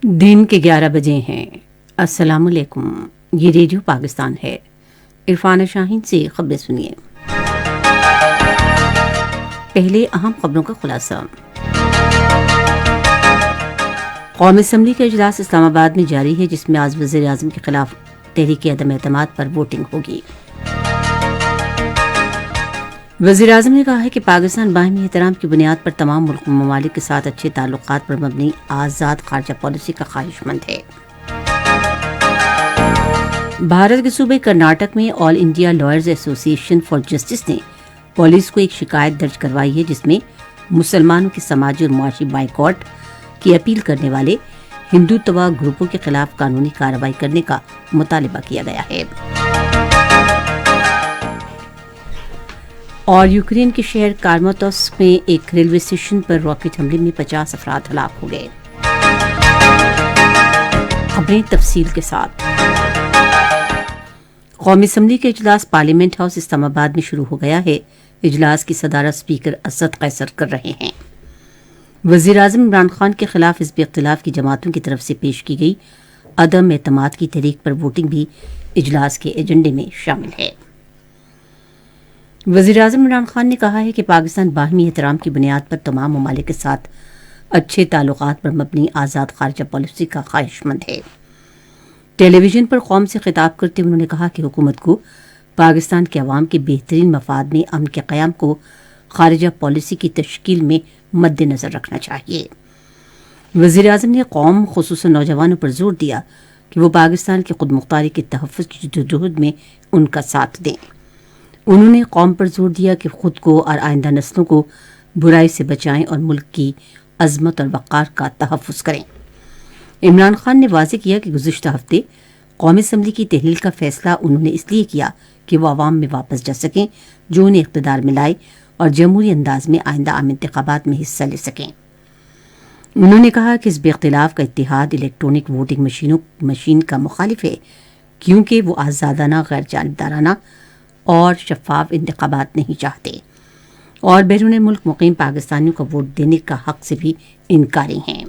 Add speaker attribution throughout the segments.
Speaker 1: دن کے 11 بجے ہیں۔ السلام علیکم، یہ ریڈیو پاکستان ہے۔ عرفانہ شاہین سے خبریں سنیے۔ پہلے اہم خبروں کا خلاصہ۔ قومی اسمبلی کا اجلاس اسلام آباد میں جاری ہے، جس میں آج وزیر اعظم کے خلاف تحریک عدم اعتماد پر ووٹنگ ہوگی۔ وزیر اعظم نے کہا ہے کہ پاکستان باہمی احترام کی بنیاد پر تمام ملک ممالک کے ساتھ اچھے تعلقات پر مبنی آزاد خارجہ پالیسی کا خواہش مند ہے۔ بھارت کے صوبے کرناٹک میں آل انڈیا لائرز ایسوسی ایشن فار جسٹس نے پولیس کو ایک شکایت درج کروائی ہے، جس میں مسلمانوں کے سماجی اور معاشی بائیکاٹ کی اپیل کرنے والے ہندوتوا گروپوں کے خلاف قانونی کارروائی کرنے کا مطالبہ کیا گیا ہے۔ اور یوکرین کے شہر کارماتوسک میں ایک ریلوے اسٹیشن پر راکٹ حملے میں 50 افراد ہلاک ہو گئے۔ خبریں تفصیل کے ساتھ۔ قومی اسمبلی کا اجلاس پارلیمنٹ ہاؤس اسلام آباد میں شروع ہو گیا ہے۔ اجلاس کی صدارت اسپیکر اسد قیصر کر رہے ہیں۔ وزیر اعظم عمران خان کے خلاف حزب اختلاف کی جماعتوں کی طرف سے پیش کی گئی عدم اعتماد کی تحریک پر ووٹنگ بھی اجلاس کے ایجنڈے میں شامل ہے۔ وزیر اعظم عمران خان نے کہا ہے کہ پاکستان باہمی احترام کی بنیاد پر تمام ممالک کے ساتھ اچھے تعلقات پر مبنی آزاد خارجہ پالیسی کا خواہش مند ہے۔ ٹیلی ویژن پر قوم سے خطاب کرتے ہوئے انہوں نے کہا کہ حکومت کو پاکستان کے عوام کے بہترین مفاد میں امن کے قیام کو خارجہ پالیسی کی تشکیل میں مد نظر رکھنا چاہیے۔ وزیر اعظم نے قوم خصوصاً نوجوانوں پر زور دیا کہ وہ پاکستان کی خود مختاری کے تحفظ کی جدوجہد میں ان کا ساتھ دیں۔ انہوں نے قوم پر زور دیا کہ خود کو اور آئندہ نسلوں کو برائی سے بچائیں اور ملک کی عظمت اور وقار کا تحفظ کریں۔ عمران خان نے واضح کیا کہ گزشتہ ہفتے قومی اسمبلی کی تحلیل کا فیصلہ انہوں نے اس لیے کیا کہ وہ عوام میں واپس جا سکیں جو انہیں اقتدار میں لائے اور جمہوری انداز میں آئندہ عام انتخابات میں حصہ لے سکیں۔ انہوں نے کہا کہ حزب اختلاف کا اتحاد الیکٹرانک ووٹنگ مشین کا مخالف ہے، کیونکہ وہ آزادانہ، غیر جانبدارانہ اور شفاف انتخابات نہیں چاہتے، اور بیرون ملک مقیم پاکستانیوں کا ووٹ دینے کا حق سے بھی انکاری ہیں۔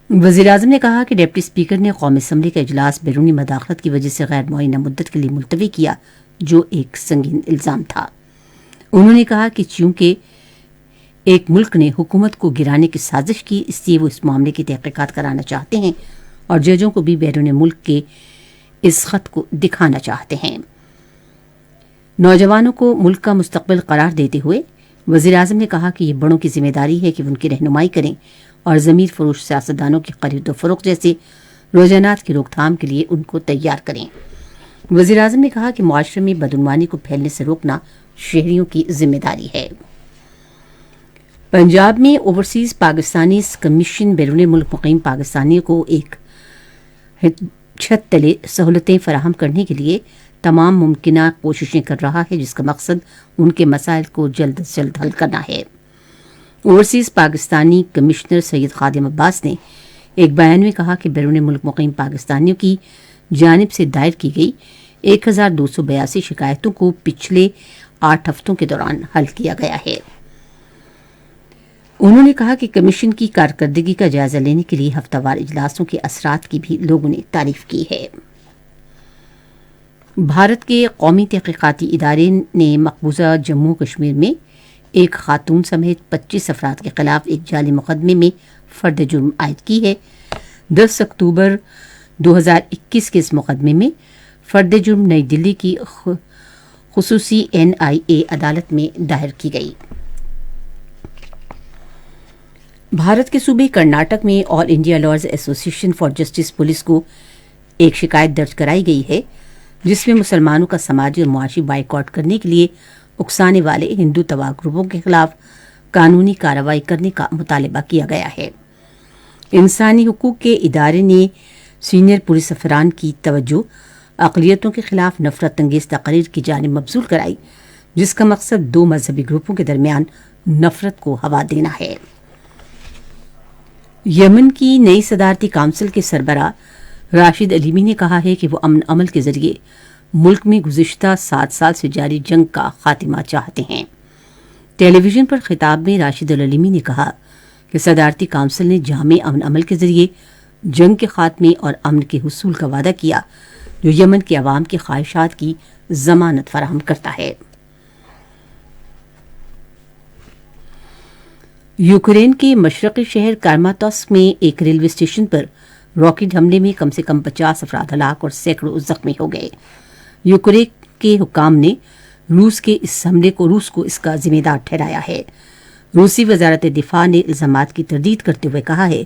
Speaker 1: وزیر اعظم نے کہا کہ ڈپٹی اسپیکر نے قومی اسمبلی کا اجلاس بیرونی مداخلت کی وجہ سے غیر معینہ مدت کے لیے ملتوی کیا، جو ایک سنگین الزام تھا۔ انہوں نے کہا کہ چونکہ ایک ملک نے حکومت کو گرانے کی سازش کی، اس لیے وہ اس معاملے کی تحقیقات کرانا چاہتے ہیں اور ججوں کو بھی بیرون ملک کے اس خط کو دکھانا چاہتے ہیں۔ نوجوانوں کو ملک کا مستقبل قرار دیتے ہوئے وزیر اعظم نے کہا کہ یہ بڑوں کی ذمہ داری ہے کہ وہ ان کی رہنمائی کریں اور ضمیر فروش سیاستدانوں کی خرید و فروخت جیسے رجحانات کی روک تھام کے لیے ان کو تیار کریں۔ وزیر اعظم نے کہا کہ معاشرے میں بدعنوانی کو پھیلنے سے روکنا شہریوں کی ذمہ داری ہے۔ پنجاب میں اوورسیز پاکستانی کمیشن بیرون ملک مقیم پاکستانیوں کو ایک چھت تلے سہولتیں فراہم کرنے کے لیے تمام ممکنہ کوششیں کر رہا ہے، جس کا مقصد ان کے مسائل کو جلد از جلد حل کرنا ہے۔ اوورسیز پاکستانی کمشنر سید خادم عباس نے ایک بیان میں کہا کہ بیرون ملک مقیم پاکستانیوں کی جانب سے دائر کی گئی 1282 شکایتوں کو پچھلے 8 ہفتوں کے دوران حل کیا گیا ہے۔ انہوں نے کہا کہ کمیشن کی کارکردگی کا جائزہ لینے کے لیے ہفتہ وار اجلاسوں کے اثرات کی بھی لوگوں نے تعریف کی ہے۔ بھارت کے قومی تحقیقاتی ادارے نے مقبوضہ جموں کشمیر میں ایک خاتون سمیت 25 افراد کے خلاف ایک جعلی مقدمے میں فرد جرم عائد کی ہے۔ 10 اکتوبر 2021 کے اس مقدمے میں فرد جرم نئی دلی کی خصوصی NIA عدالت میں دائر کی گئی۔ بھارت کے صوبے کرناٹک میں آل انڈیا لائرز ایسوسی ایشن فار جسٹس پولیس کو ایک شکایت درج کرائی گئی ہے، جس میں مسلمانوں کا سماجی اور معاشی بائیکاٹ کرنے کے لیے اکسانے والے ہندوتوا گروپوں کے خلاف قانونی کارروائی کرنے کا مطالبہ کیا گیا ہے۔ انسانی حقوق کے ادارے نے سینئر پولیس افسران کی توجہ اقلیتوں کے خلاف نفرت انگیز تقاریر کی جانب مبذول کرائی، جس کا مقصد 2 مذہبی گروپوں کے درمیان نفرت کو ہوا دینا ہے۔ یمن کی نئی صدارتی کونسل کے سربراہ راشد علیمی نے کہا ہے کہ وہ امن عمل کے ذریعے ملک میں گزشتہ 7 سال سے جاری جنگ کا خاتمہ چاہتے ہیں۔ ٹیلی ویژن پر خطاب میں راشد العلیمی نے کہا کہ صدارتی کونسل نے جامع امن عمل کے ذریعے جنگ کے خاتمے اور امن کے حصول کا وعدہ کیا، جو یمن کے عوام کی خواہشات کی ضمانت فراہم کرتا ہے۔ یوکرین کے مشرقی شہر کراماتوس میں ایک ریلوے اسٹیشن پر راکٹ حملے میں کم سے کم 50 افراد ہلاک اور سینکڑوں زخمی ہو گئے۔ یوکرین کے حکام نے روس کو اس کا ذمہ دار ٹھہرایا ہے۔ روسی وزارت دفاع نے الزامات کی تردید کرتے ہوئے کہا ہے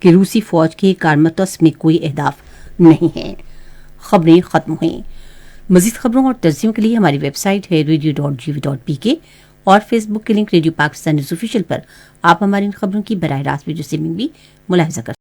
Speaker 1: کہ روسی فوج کے کراماتوس میں کوئی اہداف نہیں ہیں۔ خبریں ختم ہوئیں۔ مزید خبروں اور تجزیوں کے لیے ہماری ویب سائٹ ہے radio.gv.pk اور فیس بک کے link radio Pakistan news official پر آپ ہماری ان خبروں کی براہ راست ویڈیو سٹریمنگ بھی ملاحظہ کر